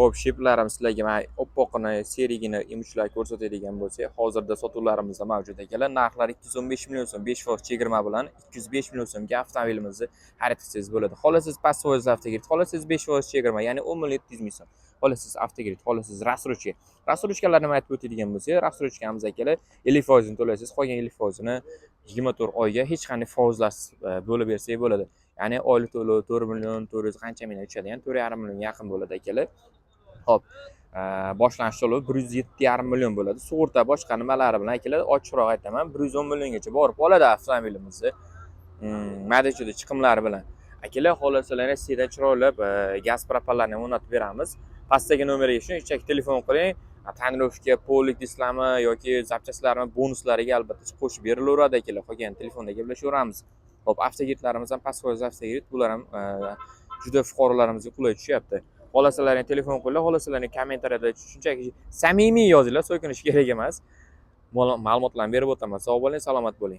Xo'p, shiplarimiz sizlarga mana oppoqini, serigini, imuchlar ko'rsatadigan bo'lsak, hozirda sotuvlarimizda mavjud ekanlar. Narxlari 215 million so'm, 5% chegirma bilan 205 million so'mga avtomobilimizni xarid qilsangiz bo'ladi. Xohlasiz past foiz avtogirid, xohlasiz 5% chegirma, ya'ni 10 million 700 ming so'm. Xohlasiz avtogirid, xohlasiz rassrochka. Rassrochkalarni nima aytib o'tadigan bo'lsak, rassrochkamiz akalar 50% ni to'laysiz, qolgan 50% ni 24 oyga hech qanday foizlarsiz bo'lib bersak bo'ladi. Ya'ni oylik to'lov 4 million 400 qancha million tushadi, ya'ni 4,5 million yaqin bo'ladi akalar. Hop, boshlanish to'lovi 107,5 million bo'ladi. Sug'urta boshqa nimalari bilan akalar ochiqroq aytaman, 110 milliongacha borib oladi avtomobilimizni. Madacho'da chiqimlari bilan. Akalar, xohlasalar Rossiyadan chiroyli gaz propanlarni o'rnatib beramiz. Pastdagi nomerga shunchaki telefon qiling. Tonirovka, polik deysizlarmi yoki zapchastlarni bonuslariga albatta qo'shib berilaveradi akalar. Qolgan telefonda gaplashaveramiz. Hop, avtogiridlarimiz ham past foiz avtogirid, bular ham juda fuqarolarimizga qulay tushyapti. Xohlasalaring telefon qilinglar, xohlasalaring kommentariyada shunchaki samimiy yozinglar, so'kinish kerak emas. Ma'lumotlarni berib o'taman. Sog' bo'ling, salomat bo'ling.